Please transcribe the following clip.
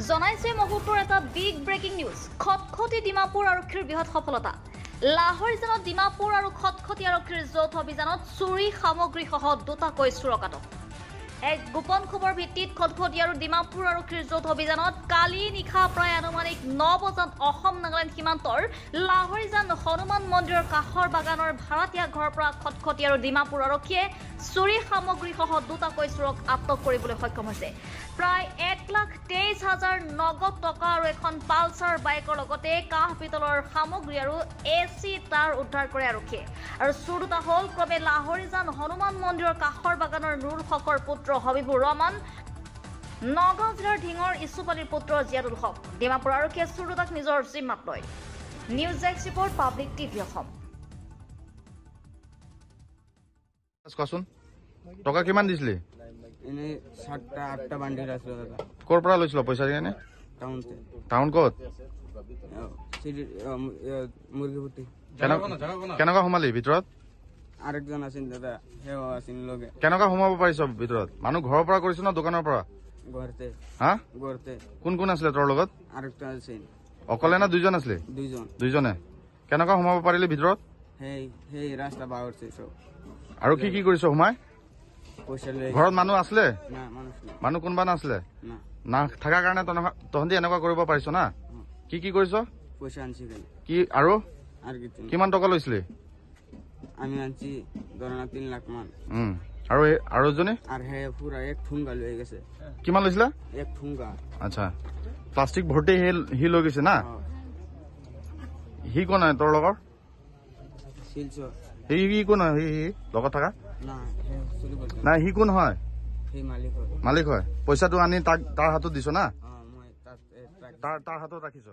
জনাইছে মুহূৰ্তৰ এটা বিগ ব্ৰেকিং নিউজ খটখটি ডিমাপুৰ আৰক্ষীৰ বৃহৎ সফলতা লাহৰীজানত ডিমাপুৰ আৰু খটখটি আৰক্ষীৰ যৌথ অভিযানত চুৰি সামগ্ৰীসহ দুটাকৈ চোৰকাত এক গোপন খবৰ ভিত্তিত খটখটি আৰু ডিমাপুৰ আৰক্ষীৰ যৌথ অভিযানত কালি নিশা প্ৰায় আনুমানিক 9 বজাত অসম নাগালেণ্ড সীমান্তৰ লাহৰীজান হনুমান মন্দিৰৰ কাষৰ বাগানৰ ভাড়াতীয়া ঘৰৰ পৰা খটখটি আৰু ডিমাপুৰ আৰক্ষীয়ে চুৰি সামগ্ৰীসহ দুটাকৈ চোৰক আটক কৰিবলৈ সক্ষম হৈছে প্ৰায় 1,23,000 নগদ টকা আৰু এখন পালচাৰ বাইকৰ লগতে কাহ পিতলৰ সামগ্ৰী আৰু এচি তাৰ উদ্ধাৰ কৰে আৰক্ষীয়ে আৰু চোৰ দুটা হ'ল ক্ৰমে লাহৰীজান হনুমান মন্দিৰৰ কাষৰ বাগানৰ নুৰ হকৰ পুত্ৰ হবিবুৰ ৰহমান নগাঁও জিলাৰ ঢিঙৰ ইছুপালিৰ পুত্ৰ জিয়াদুল হক ডিমাপুৰ আৰক্ষীয়ে চোৰ দুটাক নিজৰ জিম্মাত লয় news desk report public TV Assam কোৱাচোন টকা কিমান দিছিলি এনে 7টা-8টা বান্ডিল আছিল দাদা কৰ পৰা লৈছিল পইচা দিনে টাউনতে টাউন ক'ত মুৰ্গীপুটি কেনেকুৱা সোমালি ভিতৰত আৰেকজন আছিল দাদা হেও আছিল লগে কেনেকুৱা সোমাব পাৰিছ ভিতৰত মানুহ ঘৰৰ পৰা কৰিছ না দোকানৰ পৰা ঘৰতে হা ঘৰতে কোন কোন আছিলে তোৰ লগত আৰেকটা আছিল অকলে না দুইজন আছিলে দুইজনে কেনেকুৱা সোমাব পাৰিলি ভিতৰত সেই ৰাস্তা বাগৰছে সব আৰু কি কৰিছ সোমাই পইচা লৈ ঘৰত মানুহ আছিলে না মানুহ কোনবা নাছিলে না না থাকাৰ কাৰণে তহঁতি এনেকুৱা কৰিব পাৰিছ না কি কৰিছ পইচা আনছি কি আৰু আৰ কিছু কিমান টকা লৈছিলি আমি আনছি ধৰনা 3 লাখ মান আৰু এজনে আর হে পুরা এক ঠুঙ্গা লয়ে গেছে কিমান লৈছিলা এক ঠুঙ্গা আচ্ছা প্লাষ্টিক ভৰ্তি হি লৈ গৈছে না হি কোন হয় তোৰ লগৰ শিলচর হি কোন হয় হি লগত থকা না হে চুরি করছে না হি কোন হয় হে মালিক হয় পইচাটো আনি তাৰ হাতত দিছ না মই তাৰ হাতত ৰাখিছ